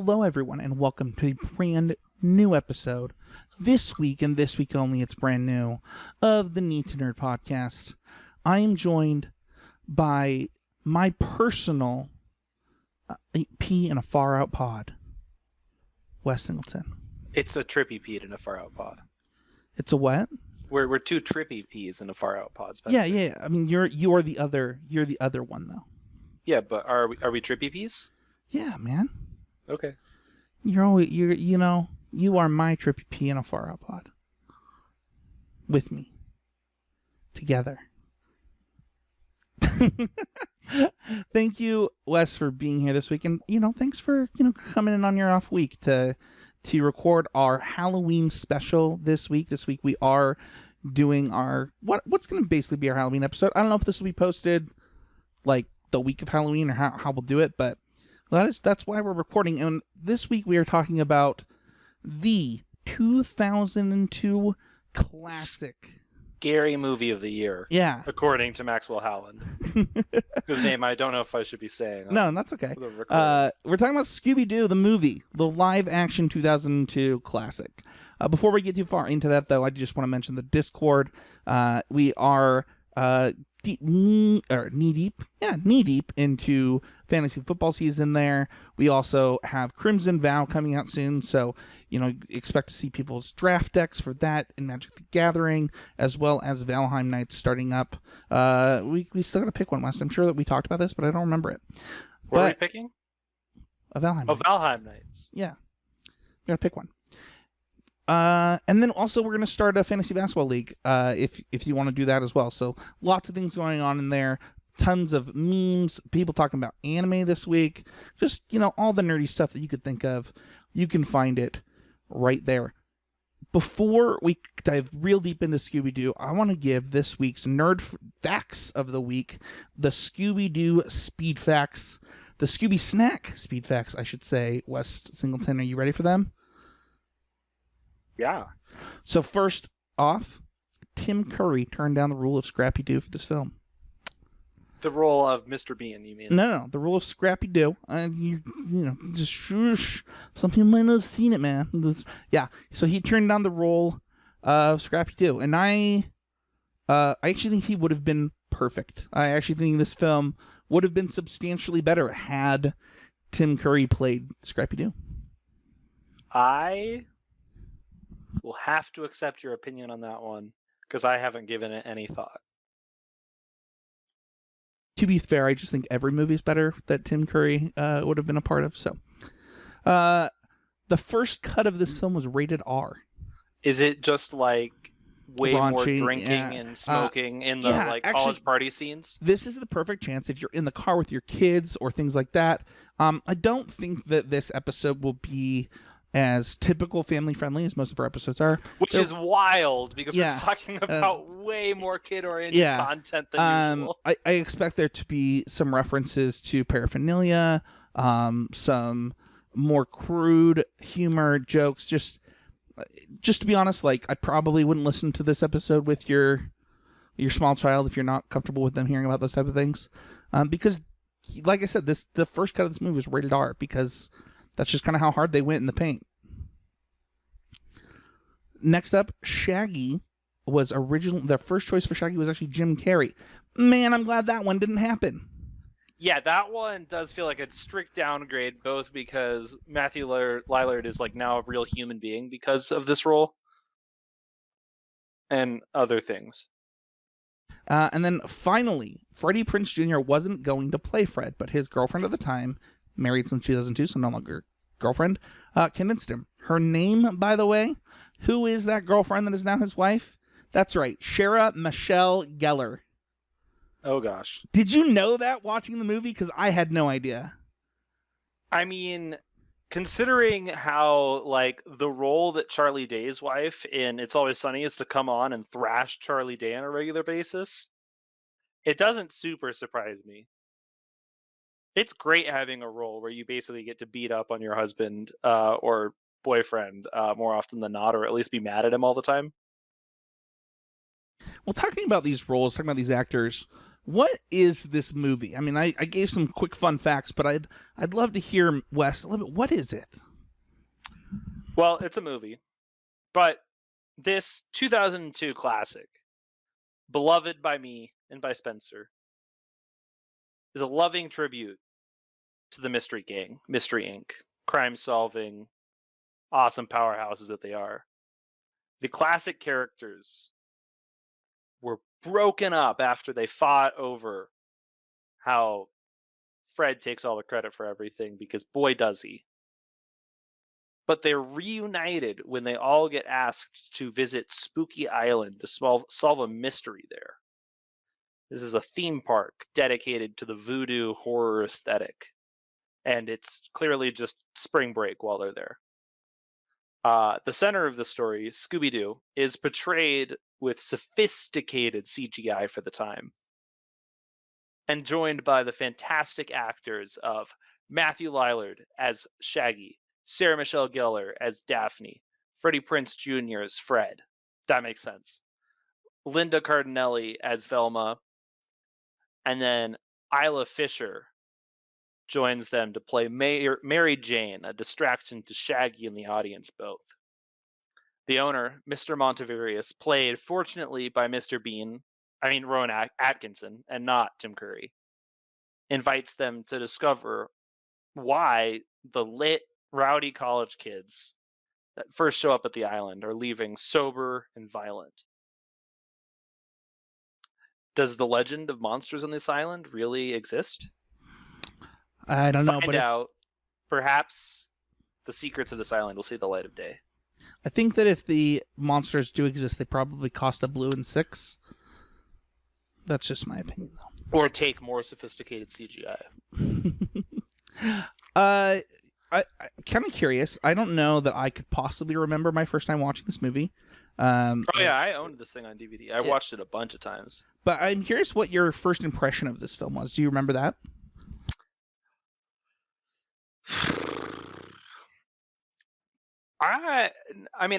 Hello, everyone, and welcome to a brand new episode. This week, and this week only, it's brand new, of the Need to Nerd podcast. I am joined by my personal pea in a far out pod, Wes Singleton. It's a trippy pea in a far out pod. It's a what? We're two trippy peas in a far out pod, Spencer. Yeah. I mean, you're the other one though. Yeah, but are we trippy peas? Yeah, man. Okay. You are my trippy pea in a far out pod. With me. Together. Thank you, Wes, for being here this week, and thanks for coming in on your off week to record our Halloween special this week. This week we are doing our what's going to basically be our Halloween episode. I don't know if this will be posted like the week of Halloween or how we'll do it, but that's why we're recording. And this week we are talking about the 2002 classic scary movie of the year. Yeah. According to Maxwell Howland. Whose name I don't know if I should be saying. No, that's okay. We're talking about Scooby Doo, the movie, the live action 2002 classic. Before we get too far into that, though, I just want to mention the Discord. We are knee deep into fantasy football season there. We also have Crimson Vow coming out soon, so expect to see people's draft decks for that in Magic the Gathering, as well as Valheim Nights starting up. We still got to pick one, Wes. I'm sure that we talked about this, but I don't remember it. What are we picking? A Valheim. Oh, Valheim Nights. Yeah, we got to pick one. And then also we're going to start a fantasy basketball league if you want to do that as well. So lots of things going on in there. Tons of memes, people talking about anime this week. Just, all the nerdy stuff that you could think of. You can find it right there. Before we dive real deep into Scooby Doo, I want to give this week's nerd facts of the week, the Scooby Doo speed facts, the Scooby Snack speed facts, I should say. Wes Singleton, are you ready for them? Yeah. So first off, Tim Curry turned down the role of Scrappy Doo for this film. The role of Mr. Bean, you mean? No, the role of Scrappy Doo. Just shush. Some people might not have seen it, man. Yeah. So he turned down the role of Scrappy Doo, and I actually think he would have been perfect. I actually think this film would have been substantially better had Tim Curry played Scrappy Doo. I will have to accept your opinion on that one because I haven't given it any thought. To be fair, I just think every movie is better that Tim Curry would have been a part of. So, the first cut of this film was rated R. Is it just like way raunchy, more drinking and smoking in the college party scenes? This is the perfect chance if you're in the car with your kids or things like that. I don't think that this episode will be as typical family friendly as most of our episodes are. Which is wild because we're talking about way more kid-oriented content than usual. I expect there to be some references to paraphernalia, some more crude humor, jokes. Just to be honest, like I probably wouldn't listen to this episode with your small child if you're not comfortable with them hearing about those type of things. Because, like I said, the first cut of this movie was rated R because that's just kind of how hard they went in the paint. Next up, Shaggy was the first choice for Shaggy was actually Jim Carrey. Man, I'm glad that one didn't happen. Yeah, that one does feel like a strict downgrade, both because Matthew Lillard is like now a real human being because of this role and other things. And then finally, Freddie Prinze Jr. wasn't going to play Fred, but his girlfriend at the time, married since 2002, so no longer girlfriend, convinced him. Her name, by the way, who is that girlfriend that is now his wife? That's right, Sarah Michelle Gellar. Oh, gosh. Did you know that watching the movie? Because I had no idea. I mean, considering how, like, the role that Charlie Day's wife in It's Always Sunny is to come on and thrash Charlie Day on a regular basis, it doesn't super surprise me. It's great having a role where you basically get to beat up on your husband or boyfriend more often than not, or at least be mad at him all the time. Well, talking about these roles, talking about these actors, What is this movie? I mean, I gave some quick fun facts, but I'd love to hear, Wes, a little bit. What is it? Well, it's a movie, but this 2002 classic, beloved by me and by Spencer, is a loving tribute to the Mystery Gang, Mystery Inc., crime-solving, awesome powerhouses that they are. The classic characters were broken up after they fought over how Fred takes all the credit for everything, because boy does he. But they're reunited when they all get asked to visit Spooky Island to solve a mystery there. This is a theme park dedicated to the voodoo horror aesthetic, and it's clearly just spring break while they're there. The center of the story, Scooby Doo, is portrayed with sophisticated CGI for the time, and joined by the fantastic actors of Matthew Lillard as Shaggy, Sarah Michelle Gellar as Daphne, Freddie Prinze Jr. as Fred. That makes sense. Linda Cardinelli as Velma, and then Isla Fisher joins them to play Mary Jane, a distraction to Shaggy and the audience both. The owner, Mr. Monteverius, played fortunately by Rowan Atkinson, and not Tim Curry, invites them to discover why the lit, rowdy college kids that first show up at the island are leaving sober and violent. Does the legend of monsters on this island really exist? I don't know, but perhaps the secrets of this island will see the light of day. I think that if the monsters do exist, they probably cost $1.06. That's just my opinion, though. Or take more sophisticated CGI. I'm kind of curious. I don't know that I could possibly remember my first time watching this movie. I owned this thing on DVD. I watched it a bunch of times. But I'm curious what your first impression of this film was. Do you remember that?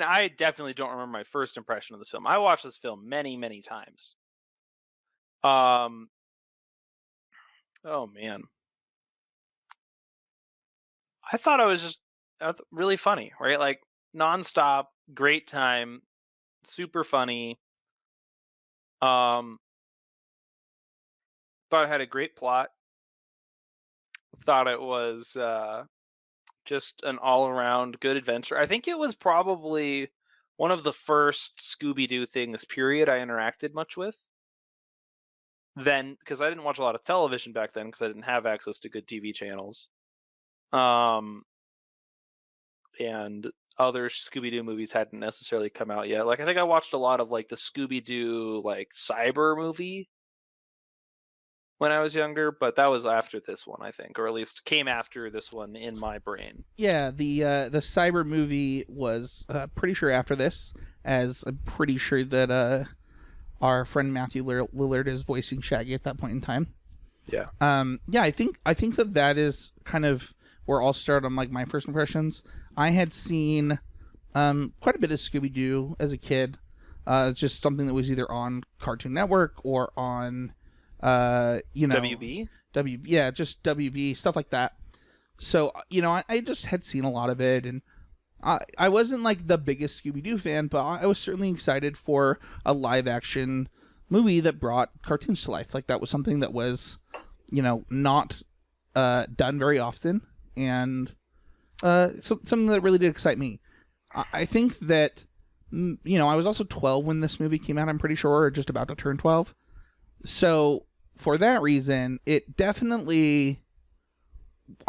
I definitely don't remember my first impression of this film. I watched this film many, many times. Oh man. I thought it was just really funny, right? Like nonstop, great time, super funny. Thought it had a great plot. Thought it was just an all-around good adventure. I think it was probably one of the first Scooby Doo things, period, I interacted much with. Then, because I didn't watch a lot of television back then, because I didn't have access to good TV channels. And other Scooby Doo movies hadn't necessarily come out yet. Like, I think I watched a lot of like the Scooby Doo like cyber movie when I was younger, but that was after this one, I think, or at least came after this one in my brain. Yeah, the cyber movie was pretty sure after this, as I'm pretty sure that our friend Matthew Lillard is voicing Shaggy at that point in time. Yeah. Yeah, I think that is kind of where I'll start on like my first impressions. I had seen quite a bit of Scooby Doo as a kid. Just something that was either on Cartoon Network or on WB? Just WB, stuff like that. So, I just had seen a lot of it, and I wasn't like the biggest Scooby Doo fan, but I was certainly excited for a live action movie that brought cartoons to life. Like that was something that was, not done very often, and something that really did excite me. I think that, I was also 12 when this movie came out, I'm pretty sure, or just about to turn 12. So for that reason, I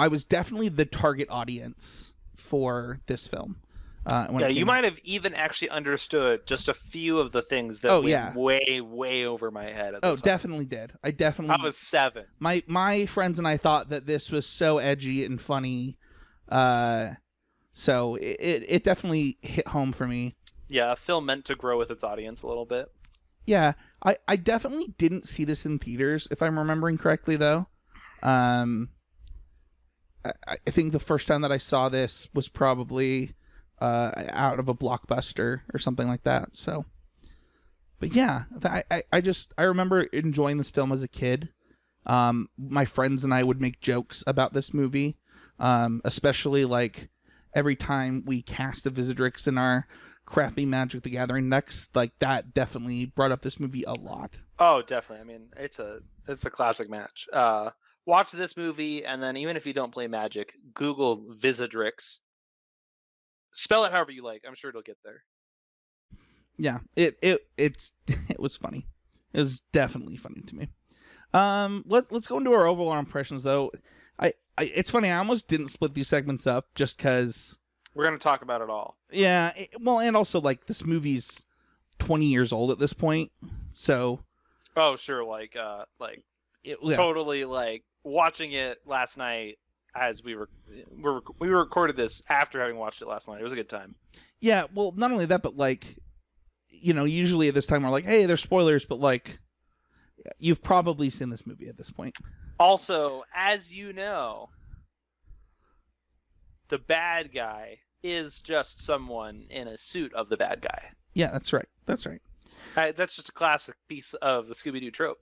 was definitely the target audience for this film. You might have even actually understood just a few of the things that went way, way over my head at the time. Definitely did. I was 7. My friends and I thought that this was so edgy and funny. So it definitely hit home for me. Yeah, a film meant to grow with its audience a little bit. Yeah, I definitely didn't see this in theaters, if I'm remembering correctly, though. I think the first time that I saw this was probably out of a Blockbuster or something like that. So, But yeah, I remember enjoying this film as a kid. My friends and I would make jokes about this movie, especially like every time we cast a Visitrix in our crappy Magic the Gathering decks. Like that definitely brought up this movie a lot. Oh, definitely. I mean, it's a classic match. Watch this movie, and then even if you don't play Magic, Google Visitrix. Spell it however you like. I'm sure it'll get there. Yeah, it was funny. It was definitely funny to me. Let's go into our overall impressions though. It's funny. I almost didn't split these segments up just because we're gonna talk about it all. Yeah, well, and also like this movie's 20 years old at this point, so. Oh sure, totally like watching it last night as we recorded this after having watched it last night. It was a good time. Yeah, well, not only that, but like, usually at this time we're like, hey, there's spoilers, but like, you've probably seen this movie at this point. Also, as you know, the bad guy is just someone in a suit of the bad guy. Yeah, that's right. That's right. That's just a classic piece of the Scooby Doo trope.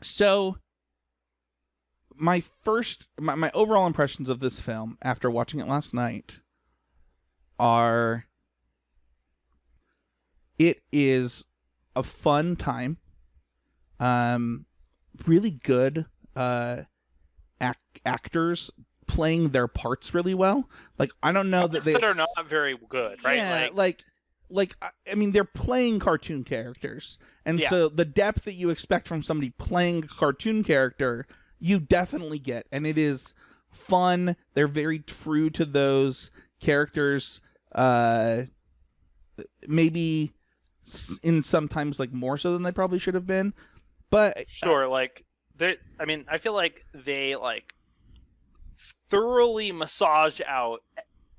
So, my overall impressions of this film after watching it last night are, it is a fun time. Really good actors playing their parts really well. Like, I don't know that are not very good, right? Yeah, like I mean, they're playing cartoon characters, and Yeah. so the depth that you expect from somebody playing a cartoon character, you definitely get, and it is fun. They're very true to those characters. Maybe in sometimes like more so than they probably should have been, but sure, I mean, I feel like they like thoroughly massage out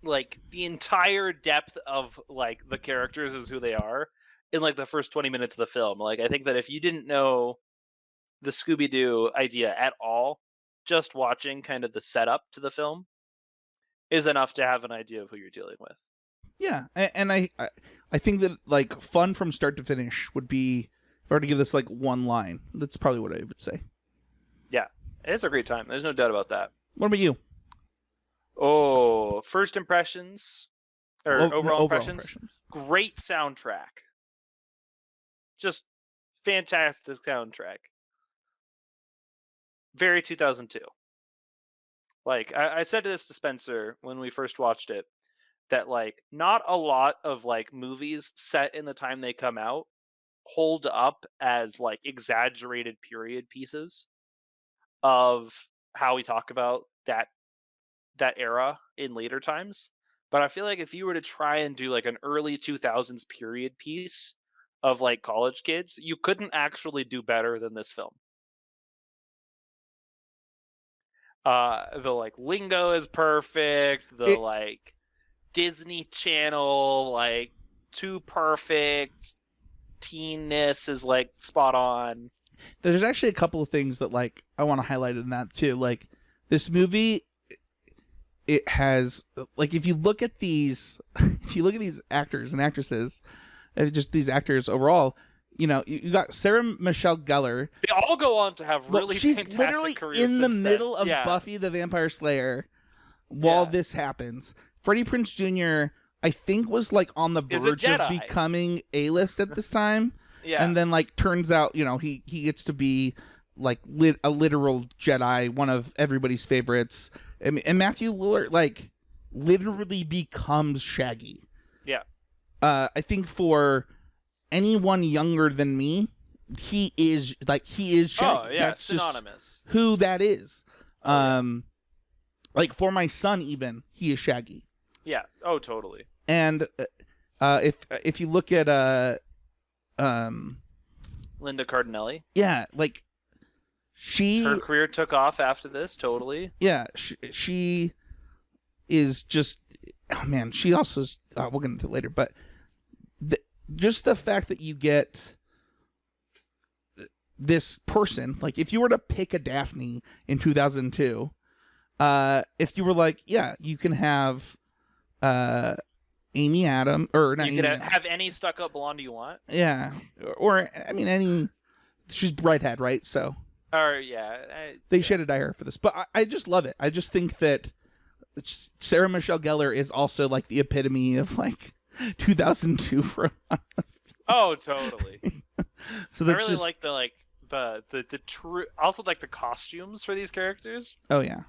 like the entire depth of like the characters as who they are in like the first 20 minutes of the film. Like, I think that if you didn't know the Scooby Doo idea at all, just watching kind of the setup to the film is enough to have an idea of who you're dealing with. Yeah, and I think that like fun from start to finish would be, if I were to give this like one line, that's probably what I would say. Yeah, it's a great time. There's no doubt about that. What about you? Oh, first impressions or overall impressions. Great soundtrack. Just fantastic soundtrack. Very 2002. Like, I said this to Spencer when we first watched it, that like not a lot of like movies set in the time they come out hold up as like exaggerated period pieces of how we talk about that era in later times. But I feel like if you were to try and do like an early 2000s period piece of like college kids, you couldn't actually do better than this film. The like lingo is perfect. The like Disney Channel like too perfect teenness is like spot on. There's actually a couple of things that like I want to highlight in that too. Like, this movie, it has like, if you look at these actors and actresses, just these actors overall, you got Sarah Michelle Gellar. They all go on to have really fantastic literally careers in the since middle then. of Buffy the Vampire Slayer while this happens. Freddie Prinze Jr., I think, was like on the verge of becoming A-list at this time. Yeah. And then like turns out, he gets to be like a literal Jedi, one of everybody's favorites. And Matthew Lillard like literally becomes Shaggy. Yeah. I think for anyone younger than me, he is Shaggy. Oh yeah, that's synonymous. Just who that is. Like for my son even, he is Shaggy. Yeah. Oh, totally. And if you look at Linda Cardinelli. Yeah, like her career took off after this, totally. Yeah, she is just, oh man, she also we'll get into it later, but just the fact that you get this person, like if you were to pick a Daphne in 2002, if you were like, yeah, you can have Amy Adams, or not You could Amy Adams. have any stuck-up blonde you want. Yeah, or I mean any. She's redhead, right? So Or yeah, they should have dye her for this. But I just love it. I just think that Sarah Michelle Gellar is also like the epitome of like 2002 for. Oh, totally. So I that's really just like the true. Also like the costumes for these characters. oh yeah.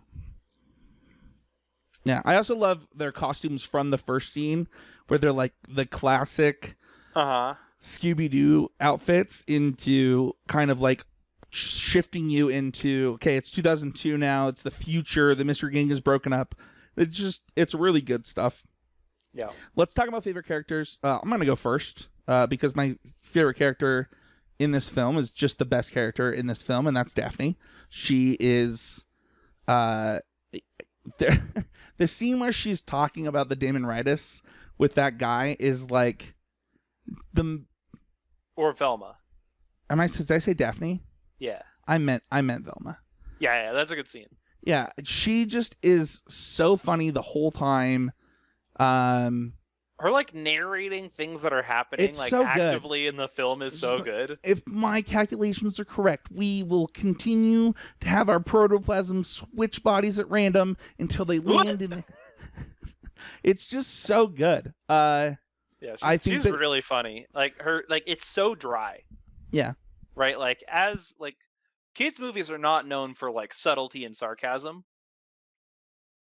Yeah, I also love their costumes from the first scene where they're like the classic Uh-huh. Scooby Doo outfits into kind of like shifting you into okay, it's 2002 now, it's the future, the mystery gang is broken up. It's really good stuff. Yeah. Let's talk about favorite characters. I'm gonna go first because my favorite character in this film is just the best character in this film, and that's Daphne. She is uh, the scene where she's talking about the Damon-ritis with that guy is like the. Or Velma. Did I say Daphne? Yeah. I meant Velma. Yeah, that's a good scene. Yeah, she just is so funny the whole time. Her like narrating things that are happening It's like so good. actively in the film is so good. If my calculations are correct, we will continue to have our protoplasm switch bodies at random until they land in. It's just so good. Yeah, I think she's that, really funny. Like her, like it's so dry. yeah, Right? Like as like kids movies are not known for like subtlety and sarcasm,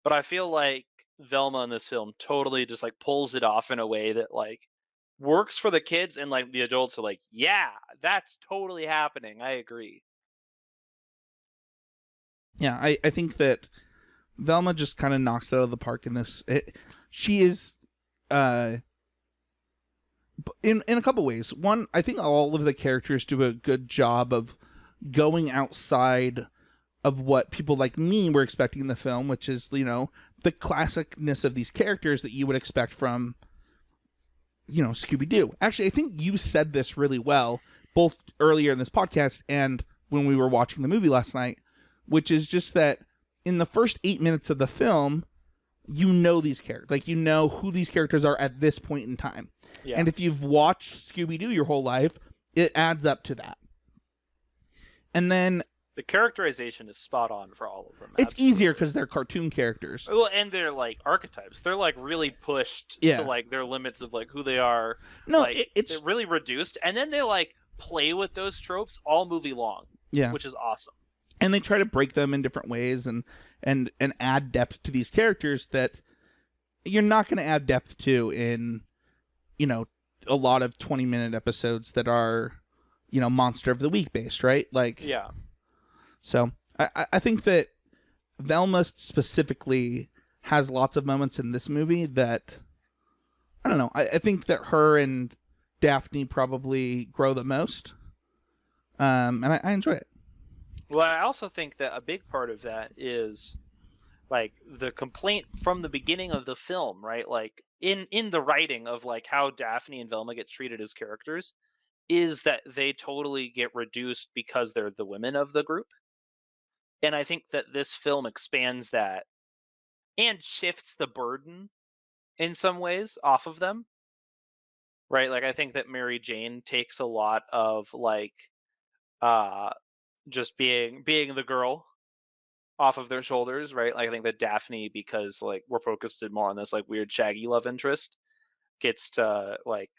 but I feel like Velma in this film totally just like pulls it off in a way that like works for the kids and like the adults are like, yeah, that's totally happening. I agree. yeah. I think that Velma just kind of knocks it out of the park in this. She is, in a couple ways. One, I think all of the characters do a good job of going outside of what people like me were expecting in the film, which is, the classicness of these characters that you would expect from, Scooby Doo. Actually, I think you said this really well, both earlier in this podcast and when we were watching the movie last night, which is just that in the first 8 minutes of the film, you know these characters. Like, you know who these characters are at this point in time. Yeah. And if you've watched Scooby Doo your whole life, it adds up to that. And then the characterization is spot on for all of them. It's easier because they're cartoon characters. Well, and they're like archetypes. They're like really pushed to like their limits of like who they are. No, like, it's they're really reduced, and then they like play with those tropes all movie long. Yeah, which is awesome. And they try to break them in different ways and add depth to these characters that you're not going to add depth to in a lot of 20-minute episodes that are Monster of the Week based, right? Like yeah. So I think that Velma specifically has lots of moments in this movie that I don't know. I think that her and Daphne probably grow the most, and I enjoy it. Well, I also think that a big part of that is like the complaint from the beginning of the film, right? Like in the writing of like how Daphne and Velma get treated as characters is that they totally get reduced because they're the women of the group. And I think that this film expands that and shifts the burden in some ways off of them. Right? Like I think that Mary Jane takes a lot of like just being the girl off of their shoulders, right? Like I think that Daphne, because like we're focused more on this like weird Shaggy love interest, gets to like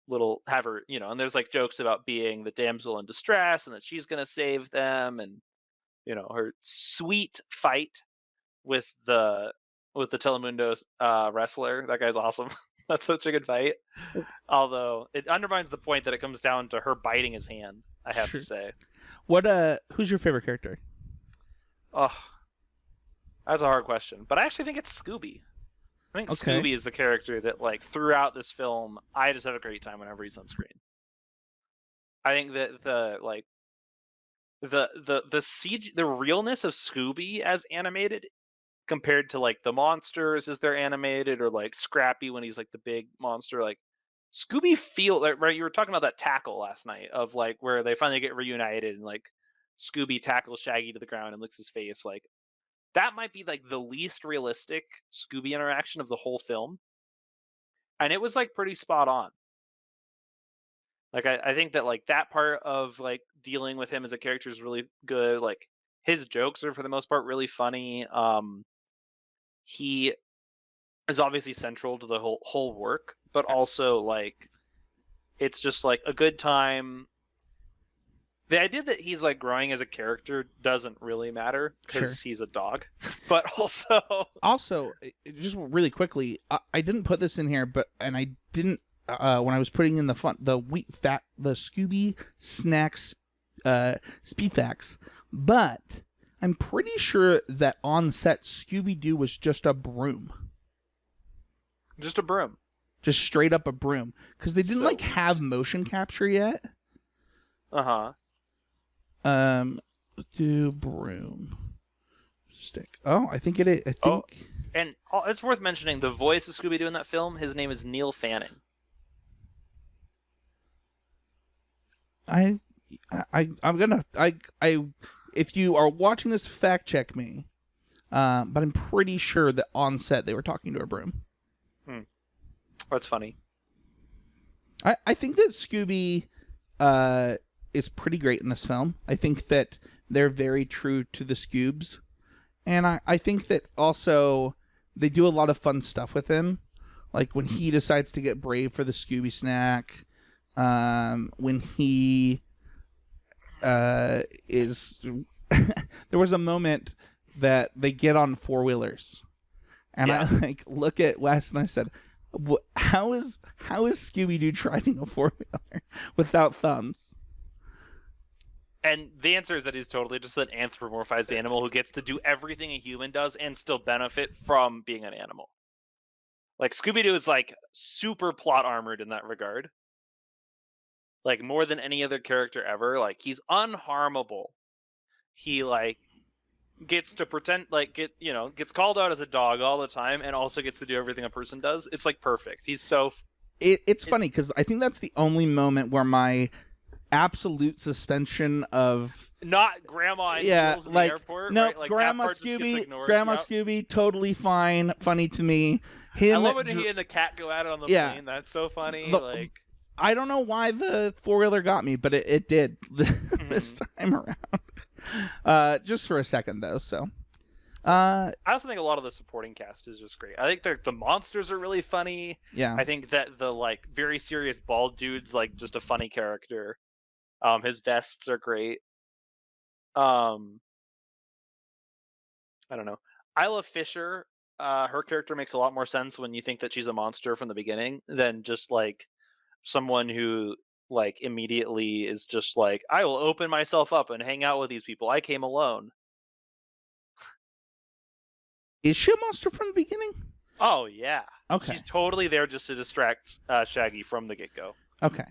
little have her, and there's like jokes about being the damsel in distress and that she's gonna save them, and her sweet fight with the Telemundo wrestler. That guy's awesome. That's such a good fight. Although it undermines the point that it comes down to her biting his hand, I have to say. What who's your favorite character? Oh, that's a hard question. But I actually think it's Scooby. I think Scooby is the character that, like, throughout this film, I just have a great time whenever he's on screen. I think that the realness of Scooby as animated compared to like the monsters as they're animated, or like Scrappy when he's like the big monster, like Scooby feel like, right, you were talking about that tackle last night of like where they finally get reunited and like Scooby tackles Shaggy to the ground and licks his face. Like that might be like the least realistic Scooby interaction of the whole film. and it was like pretty spot on. Like I think that like that part of like dealing with him as a character is really good. Like his jokes are for the most part really funny. He is obviously central to the whole work, but also like it's just like a good time. The idea that he's like growing as a character doesn't really matter because Sure. he's a dog, but also Also, just really quickly, I didn't put this in here, and I didn't when I was putting in the Scooby Snacks speed facts, but I'm pretty sure that on set Scooby Doo was just a broom, just a broom. just straight up a broom, because they didn't So have motion capture yet. uh-huh. Do broom stick. Oh, I think it is. I think. Oh, and it's worth mentioning the voice of Scooby Doo in that film. His name is Neil Fanning. I'm gonna if you are watching this, fact check me. But I'm pretty sure that on set they were talking to a broom. That's funny. I think that Scooby is pretty great in this film. I think that they're very true to the Scoobs. And I think that also they do a lot of fun stuff with him. Like when he decides to get brave for the Scooby snack. When he is... there was a moment that they get on four-wheelers. And I look at Wes and I said, how is Scooby-Doo driving a four-wheeler without thumbs? And the answer is that he's totally just an anthropomorphized animal who gets to do everything a human does and still benefit from being an animal. Like, Scooby-Doo is, like, super plot armored in that regard. Like, more than any other character ever. Like, he's unharmable. He, like, gets to pretend, like, gets called out as a dog all the time and also gets to do everything a person does. It's, like, perfect. He's so... It's funny, because I think that's the only moment where my absolute suspension of not grandma in heels in the airport. No, right? Like, Grandma Scooby, totally fine, funny to me. I love when he and the cat go at it on the plane. That's so funny. I don't know why the four-wheeler got me, but it did this time around. Just for a second though. So I also think a lot of the supporting cast is just great. I think the monsters are really funny. Yeah. I think that the like very serious bald dude's like just a funny character. His vests are great. I don't know. Isla Fisher, her character makes a lot more sense when you think that she's a monster from the beginning than just like someone who like immediately is just like, I will open myself up and hang out with these people. I came alone. Is she a monster from the beginning? Oh yeah. Okay. She's totally there just to distract Shaggy from the get-go. Okay.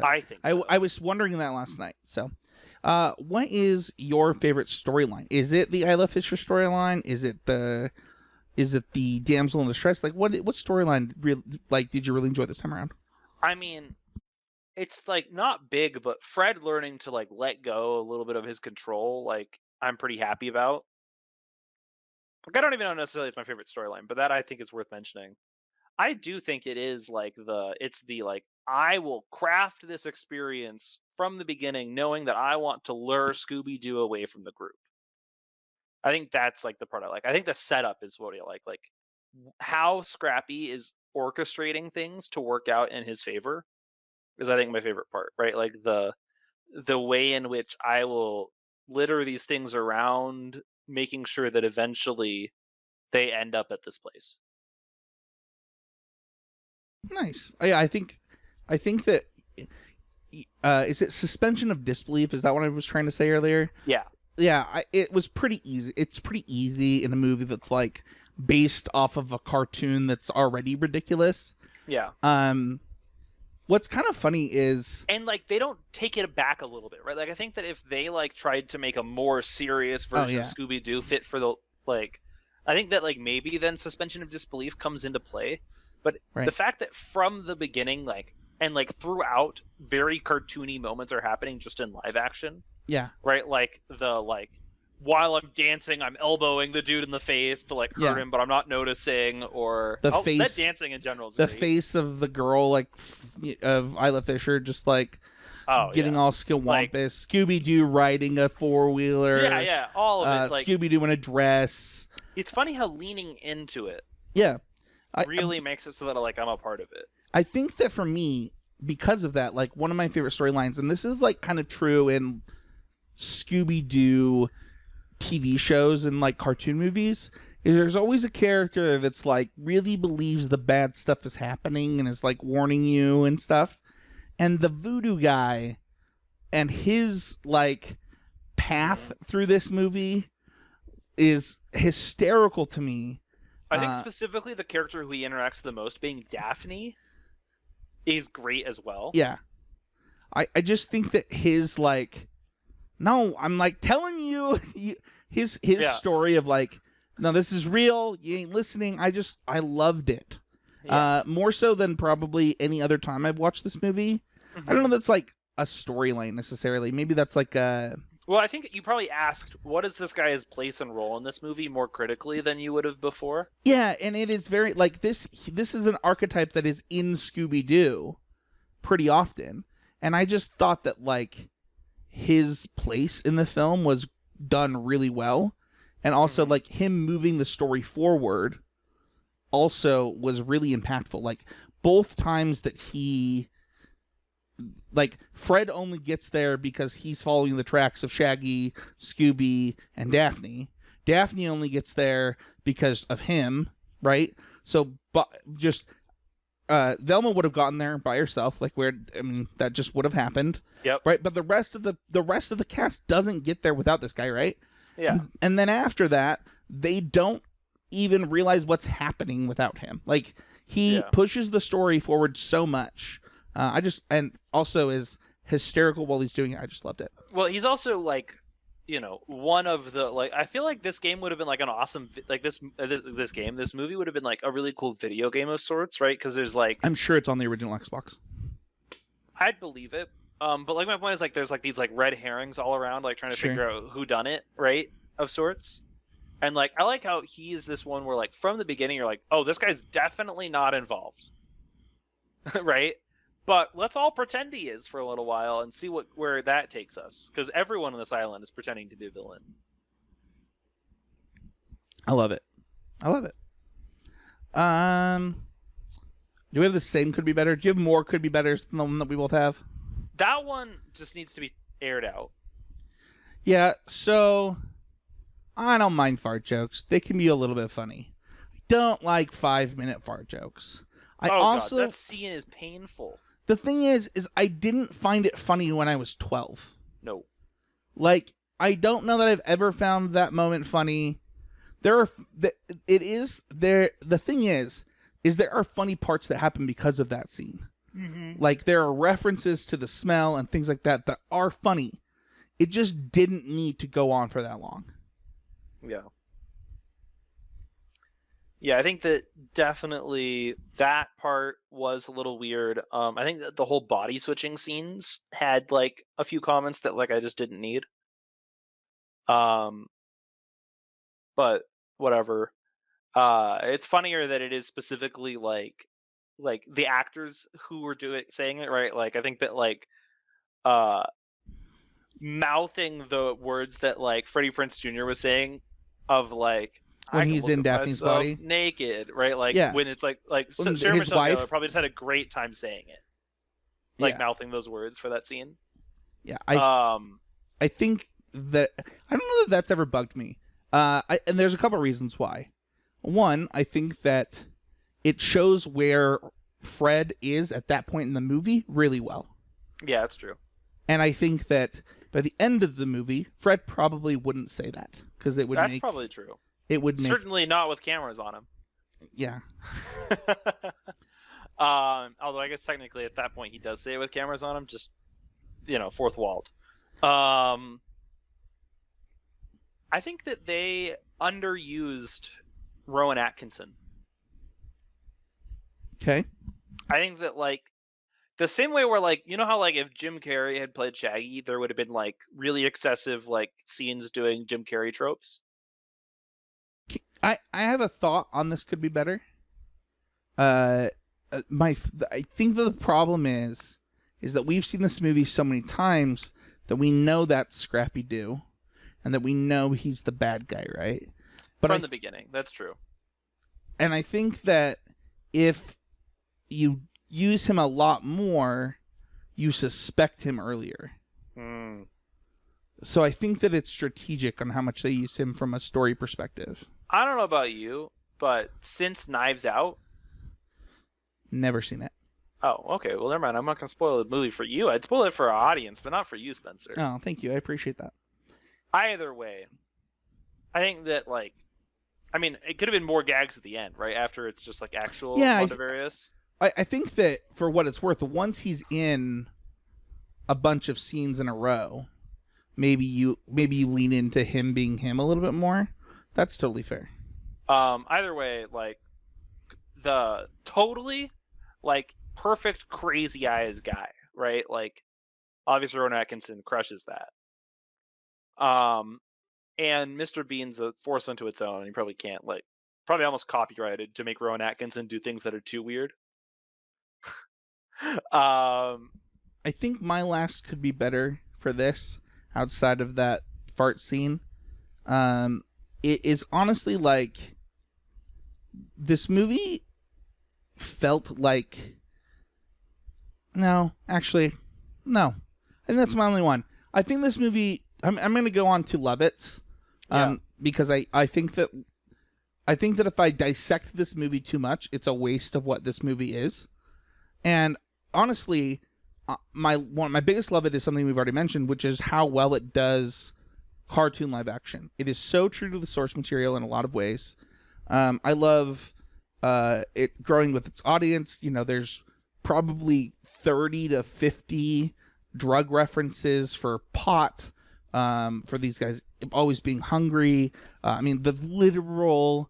I think so. I was wondering that last night. So, what is your favorite storyline? Is it the Isla Fisher storyline? Is it the damsel in distress? Like, what storyline did you really enjoy this time around? I mean, it's like not big, but Fred learning to like let go a little bit of his control, like I'm pretty happy about. Like, I don't even know necessarily it's my favorite storyline, but that I think is worth mentioning. I do think it is like I will craft this experience from the beginning, knowing that I want to lure Scooby-Doo away from the group. I think that's like the part I like. I think the setup is what I like. Like how Scrappy is orchestrating things to work out in his favor is I think my favorite part, right? Like the way in which I will litter these things around, making sure that eventually they end up at this place. Nice. I think that is it suspension of disbelief? Is that what I was trying to say earlier? Yeah. Yeah. It was pretty easy. It's pretty easy in a movie that's like based off of a cartoon that's already ridiculous. Yeah. What's kind of funny is... And, like, they don't take it back a little bit, right? Like, I think that if they, like, tried to make a more serious version of Scooby-Doo fit for the, like... I think that, like, maybe then suspension of disbelief comes into play. But the fact that from the beginning, like, and, like, throughout, very cartoony moments are happening just in live action. Yeah. Right? Like, the while I'm dancing, I'm elbowing the dude in the face to like hurt Yeah. him, but I'm not noticing. Or The that face, dancing in general is the great. face of the girl, like of Isla Fisher, just like getting all skillwampus. Scooby Doo riding a 4-wheeler. Yeah, all of it. Like, Scooby Doo in a dress. it's funny how leaning into it Yeah, really makes it so that like I'm a part of it. I think that for me, because of that, like one of my favorite storylines, and this is like kind of true in Scooby Doo TV shows and like cartoon movies, is there's always a character that's like really believes the bad stuff is happening and is like warning you and stuff. And the voodoo guy and his like path through this movie is hysterical to me. I think specifically the character who he interacts the most, being Daphne, is great as well. Yeah. I just think that his like, no, I'm like telling you, his story of like, no, this is real. You ain't listening. I loved it. Yeah. More so than probably any other time I've watched this movie. I don't know if that's like a storyline necessarily. Maybe that's like a... Well, I think you probably asked, what is this guy's place and role in this movie more critically than you would have before? Yeah, and it is very, like, this is an archetype that is in Scooby Doo pretty often. And I just thought that, like, his place in the film was done really well. And also, like, him moving the story forward also was really impactful. Like, both times that he... Like, Fred only gets there because he's following the tracks of Shaggy, Scooby, and Daphne. Daphne only gets there because of him, right? So, but just Velma would have gotten there by herself, like that just would have happened. Yep. Right, but the rest of the cast doesn't get there without this guy, right? Yeah. And then after that, they don't even realize what's happening without him. Like, he pushes the story forward so much. And also is hysterical while he's doing it. I just loved it. Well, he's also like, one of the, like, I feel like this game would have been like an awesome, like this movie would have been like a really cool video game of sorts, right? Because there's like, I'm sure it's on the original Xbox. I'd believe it. But like my point is like there's like these like red herrings all around, like trying to figure out who done it, right? Of sorts. And like I like how he is this one where like from the beginning you're like, oh, this guy's definitely not involved, right? But let's all pretend he is for a little while and see where that takes us, because everyone on this island is pretending to be a villain. I love it. Do we have the same could be better? Do you have more could be betters than the one that we both have? That one just needs to be aired out. Yeah, so I don't mind fart jokes. They can be a little bit funny. I don't like 5-minute fart jokes. God, that scene is painful. The thing is I didn't find it funny when I was 12. No. Like, I don't know that I've ever found that moment funny. The thing is there are funny parts that happen because of that scene. Mm-hmm. Like, there are references to the smell and things like that are funny. It just didn't need to go on for that long. Yeah. Yeah, I think that definitely that part was a little weird. I think that the whole body switching scenes had like a few comments that like I just didn't need. But whatever. It's funnier that it is specifically like the actors who were saying it, right? Like I think that like mouthing the words that like Freddie Prinze Jr. was saying of like when he's in Daphne's body naked, right? Like when it's like when Sarah his wife Michelle probably just had a great time saying it, like mouthing those words for that scene. Yeah, I think that I don't know that that's ever bugged me. And there's a couple reasons why. One, I think that it shows where Fred is at that point in the movie really well. Yeah, that's true. And I think that by the end of the movie, Fred probably wouldn't say that because it would. That's probably true. It would certainly not with cameras on him. Yeah. Although I guess technically at that point he does say it with cameras on him, just fourth walled. I think that they underused Rowan Atkinson. Okay. I think that like The same way where, like, you know how, like, if Jim Carrey had played Shaggy, there would have been, like, really excessive, like, scenes doing Jim Carrey tropes? I have a thought on this could be better. Uh, I think that the problem is that we've seen this movie so many times that we know that's Scrappy Doo, and that we know he's the bad guy, right? But From the beginning, that's true. and I think that if you use him a lot more, you suspect him earlier. Hmm. So I think that it's strategic on how much they use him from a story perspective. I don't know about you, but since Knives Out, Never seen it. oh, okay, well, never mind. I'm not gonna spoil the movie for you. I'd spoil it for our audience, but not for you, Spencer. Oh, thank you. I appreciate that. Either way, I think that, like, I mean, it could have been more gags at the end, right? After it's just like actual Yeah, Motivarius. I think that for what it's worth, once he's in a bunch of scenes in a row, maybe you lean into him being him a little bit more. That's totally fair. Either way, like, the totally, like, perfect crazy eyes guy, right? Like, obviously Rowan Atkinson crushes that. And Mr. Bean's a force unto its own. You probably can't, like, probably almost copyrighted to make Rowan Atkinson do things that are too weird. I think my last could be better for this outside of that fart scene. It is honestly like this movie felt like no, actually, no. I think that's my only one. I think this movie. I'm going to go on to Lovitz, because I think that if I dissect this movie too much, it's a waste of what this movie is. And honestly, my biggest love it is something we've already mentioned, which is how well it does cartoon live action. It is so true to the source material in a lot of ways. I love it growing with its audience. You know, there's probably 30 to 50 drug references for pot, for these guys always being hungry. I mean, the literal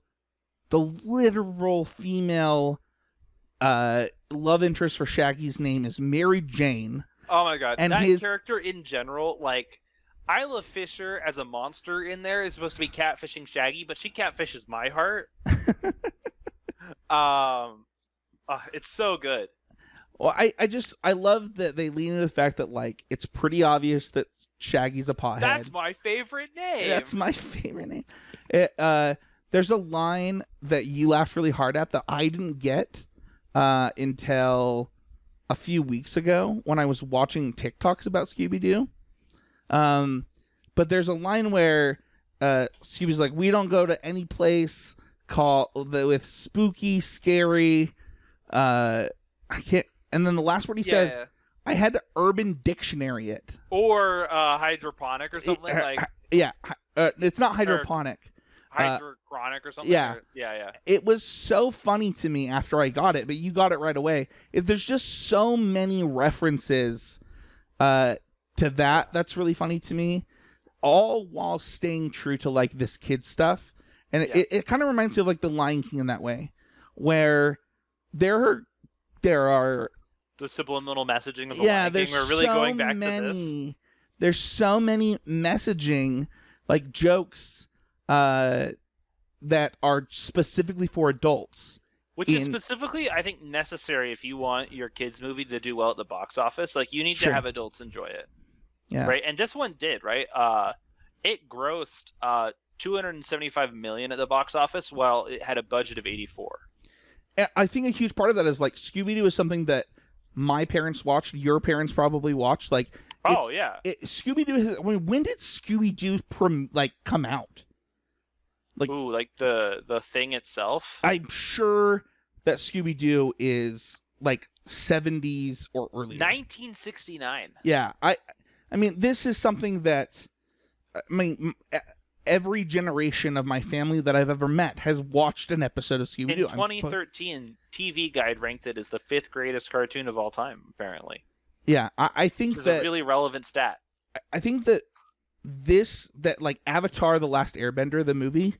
female love interest for Shaggy's name is Mary Jane. Oh my god, and that character in general, like, Isla Fisher as a monster in there is supposed to be catfishing Shaggy, but she catfishes my heart. It's so good. Well, I love that they lean into the fact that, like, it's pretty obvious that Shaggy's a pothead. That's my favorite name. That's my favorite name. There's a line that you laughed really hard at that I didn't get until a few weeks ago when I was watching TikToks about Scooby Doo. But there's a line where Scooby's like, "We don't go to any place with spooky, scary." I can't. And then the last word he says, I had to Urban Dictionary it. Or hydroponic or something like. Yeah, it's not hydroponic. Hydrochronic or something. Yeah. Yeah. It was so funny to me after I got it, but you got it right away. There's just so many references to that. That's really funny to me, all while staying true to, like, this kid stuff. And it kind of reminds me of, like, The Lion King in that way, where there are the subliminal messaging of the Lion King. We're really going back to this. There's so many messaging, like, jokes that are specifically for adults. Which is specifically, I think, necessary if you want your kids' movie to do well at the box office. Like, you need to have adults enjoy it. Yeah. Right? And this one did, right? It grossed $275 million at the box office, while it had a budget of 84. I think a huge part of that is, like, Scooby Doo is something that my parents watched, your parents probably watched. Like, Scooby Doo. When did Scooby Doo come out? Like the thing itself. I'm sure that Scooby Doo is like 70s or earlier. 1969. Yeah, I mean, this is something that every generation of my family that I've ever met has watched an episode of Scooby Doo. In 2013, TV Guide ranked it as the 5th greatest cartoon of all time, apparently. Yeah, I think which is a really relevant stat. I think that like Avatar: The Last Airbender, the movie,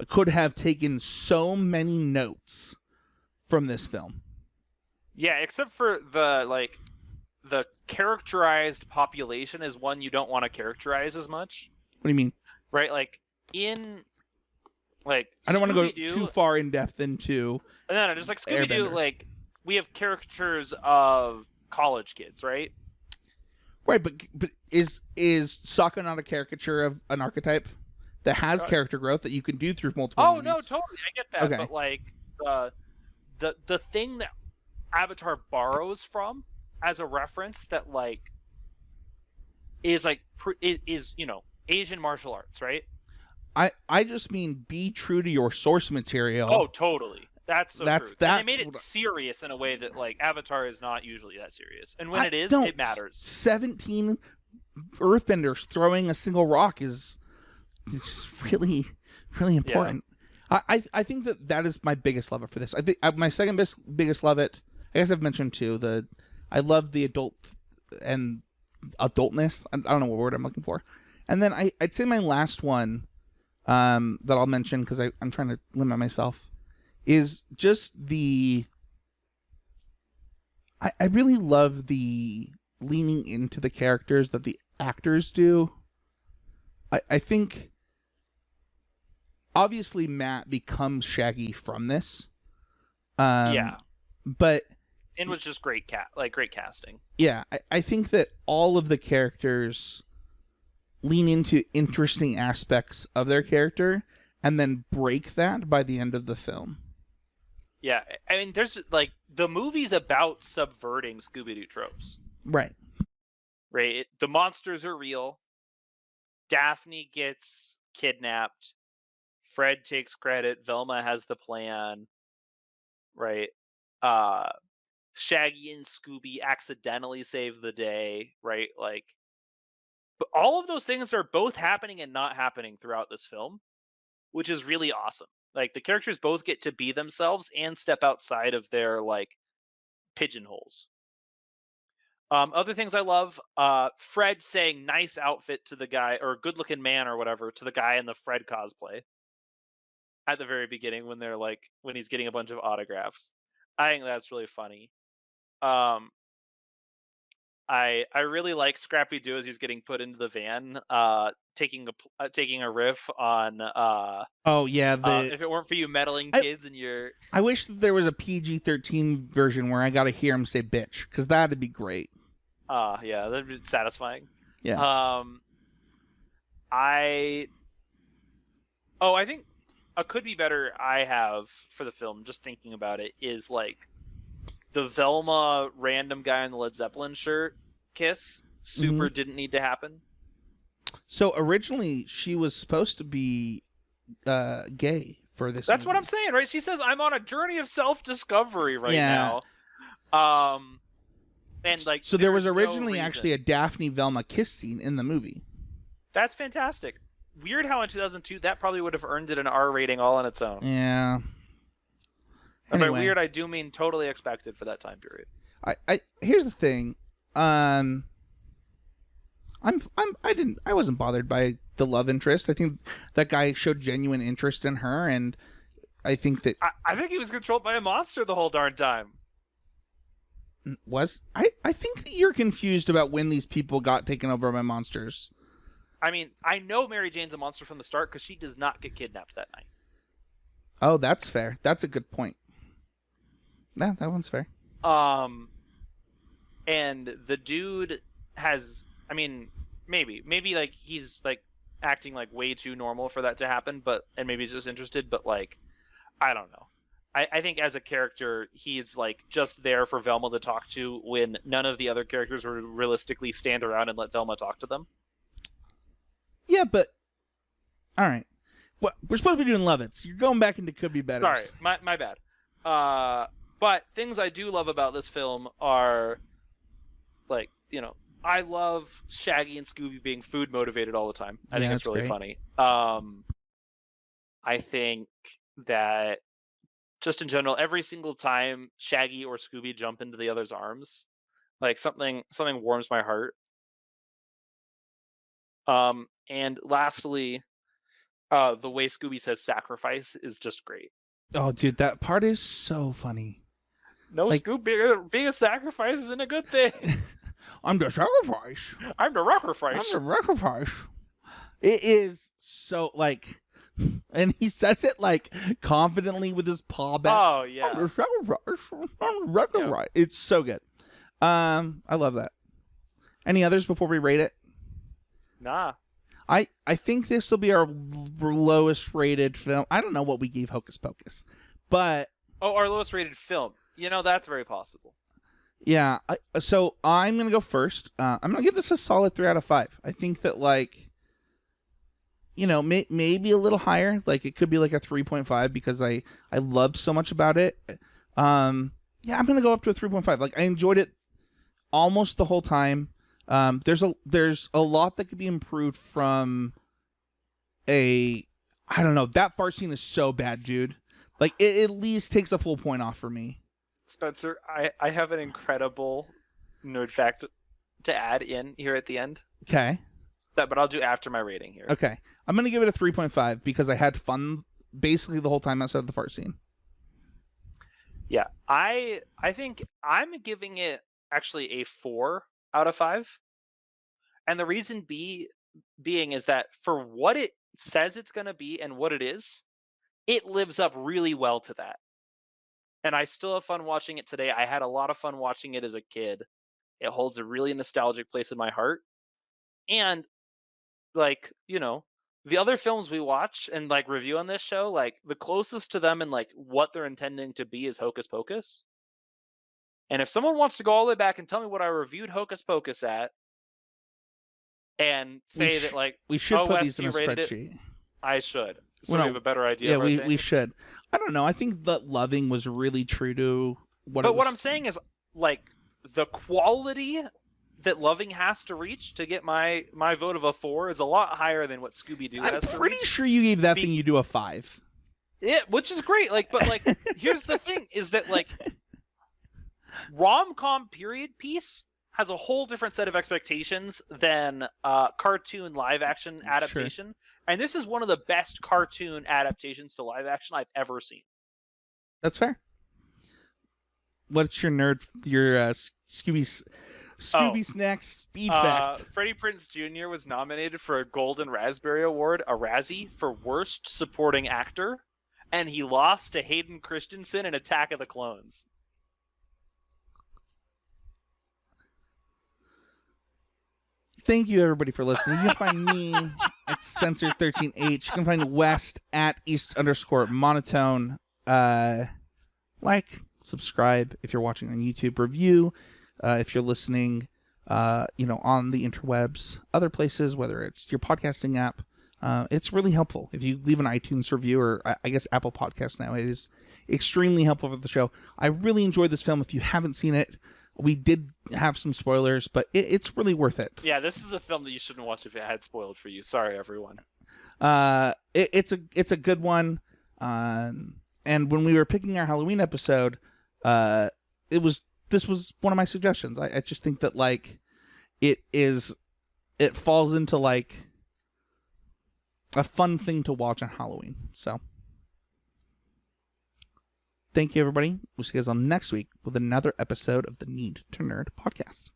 could have taken so many notes from this film. Yeah, except for the characterized population is one you don't want to characterize as much. What do you mean? Right? Like in like I don't want to go Scooby-Doo, too far in depth into no, just like Scooby-Doo, Airbender. like we have caricatures of college kids, right? Right, but is Sokka not a caricature of an archetype that has character growth that you can do through multiple Oh movies? no, totally, I get that. Okay. But like the thing that Avatar borrows from as a reference that like is like is Asian martial arts, right? I just mean be true to your source material. Oh, totally. That's so true. That's and they made it serious in a way that like Avatar is not usually that serious. And when it is, it matters. 17 earthbenders throwing a single rock is really, really important. Yeah. I think that is my biggest love it for this. I think my second biggest love it, I guess I've mentioned too, I love the adultness. I don't know what word I'm looking for. And then I'd say my last one that I'll mention because I'm trying to limit myself is just I really love the leaning into the characters that the actors do. I think obviously Matt becomes Shaggy from this. But it was just great casting. Yeah, I think that all of the characters lean into interesting aspects of their character and then break that by the end of the film. Yeah, I mean, there's like the movie's about subverting Scooby-Doo tropes. Right. Right. The monsters are real. Daphne gets kidnapped. Fred takes credit. Velma has the plan. Right. Shaggy and Scooby accidentally save the day. Right. Like, but all of those things are both happening and not happening throughout this film, which is really awesome. Like the characters both get to be themselves and step outside of their like pigeonholes. Other things I love, Fred saying nice outfit to the guy or good looking man or whatever to the guy in the Fred cosplay at the very beginning when they're like when he's getting a bunch of autographs. I think that's really funny. I really like Scrappy Doo as he's getting put into the van, taking a riff on oh yeah, if it weren't for you meddling kids and your. I wish that there was a PG-13 version where I got to hear him say bitch, because that'd be great. Yeah, that'd be satisfying. Yeah. I think a could be better I have for the film, just thinking about it, is like the Velma random guy in the Led Zeppelin shirt kiss super didn't need to happen. So originally she was supposed to be gay for this. That's movie. What I'm saying, right? She says I'm on a journey of self-discovery right now. And like so there was originally actually a Daphne Velma kiss scene in the movie. That's fantastic. Weird how in 2002 that probably would have earned it an R rating all on its own. Yeah. Anyway. By weird, I do mean totally expected for that time period. I here's the thing. I wasn't bothered by the love interest. I think that guy showed genuine interest in her, and I think that I think he was controlled by a monster the whole darn time. I think that you're confused about when these people got taken over by monsters. I mean, I know Mary Jane's a monster from the start because she does not get kidnapped that night. Oh, that's fair. That's a good point. Yeah, that one's fair. And the dude has, I mean, maybe like he's like acting like way too normal for that to happen, and maybe he's just interested, but like, I don't know. I think as a character, he's like just there for Velma to talk to when none of the other characters would realistically stand around and let Velma talk to them. Yeah, but all right. What we're supposed to be doing Love-Its. You're going back into could be better. Sorry, my bad. But things I do love about this film are like, I love Shaggy and Scooby being food motivated all the time. I think it's really funny. I think that just in general, every single time Shaggy or Scooby jump into the other's arms, like something warms my heart. And lastly, the way Scooby says sacrifice is just great. Oh, dude, that part is so funny. No, Like, Scoop, being a sacrifice isn't a good thing. I'm the sacrifice. I'm the I'm sacrifice. the sacrifice. It is so like, and he says it like confidently with his paw back. Oh I'm yeah, the sacrifice. I'm the yeah. sacrifice. It's so good. I love that. Any others before we rate it? Nah. I think this will be our lowest rated film. I don't know what we gave Hocus Pocus, but Oh, our lowest rated film. You know, that's very possible. yeah. So I'm gonna go first. I'm gonna give this a solid 3 out of 5. I think that like, maybe a little higher. Like it could be like a 3.5 because I loved so much about it. Yeah, I'm gonna go up to a 3.5. Like I enjoyed it almost the whole time. There's a lot that could be improved from I don't know. That fart scene is so bad, dude. Like it at least takes a full point off for me. Spencer, I have an incredible nerd fact to add in here at the end. Okay. But I'll do after my rating here. Okay. I'm gonna give it a 3.5 because I had fun basically the whole time outside of the fart scene. Yeah, I think I'm giving it actually a 4 out of 5. And the reason being is that for what it says it's going to be and what it is, it lives up really well to that. And I still have fun watching it today. I had a lot of fun watching it as a kid. It holds a really nostalgic place in my heart. And like, the other films we watch and like review on this show, like the closest to them and like what they're intending to be is Hocus Pocus. And if someone wants to go all the way back and tell me what I reviewed Hocus Pocus at, and say that like, we should put these in a rated spreadsheet. I should. So Well, we have a better idea. Yeah, of our we things. should. I don't know. I think that Loving was really true to what. But what I'm saying is, like, the quality that Loving has to reach to get my vote of a 4 is a lot higher than what Scooby Doo has to reach. I'm pretty sure you gave that thing you do a 5. Yeah, which is great. Like, but like, here's the thing: is that like, rom-com period piece has a whole different set of expectations than cartoon live action adaptation. Sure. And this is one of the best cartoon adaptations to live action I've ever seen. That's fair. What's your Scooby Snacks speed fact? Freddie Prinze Jr. was nominated for a Golden Raspberry Award, a Razzie, for Worst Supporting Actor, and he lost to Hayden Christensen in Attack of the Clones. Thank you, everybody, for listening. You can find me at Spencer13H. You can find West at East_monotone. Like, subscribe if you're watching on YouTube. Review if you're listening, on the interwebs, other places, whether it's your podcasting app. It's really helpful. If you leave an iTunes review or I guess Apple Podcasts now, it is extremely helpful for the show. I really enjoyed this film. If you haven't seen it, we did have some spoilers, but it's really worth it. Yeah, this is a film that you shouldn't watch if it had spoiled for you. Sorry, everyone. It's a good one. And when we were picking our Halloween episode, this was one of my suggestions. I just think that like it falls into like a fun thing to watch on Halloween. So thank you, everybody. We'll see you guys on next week with another episode of the Need to Nerd podcast.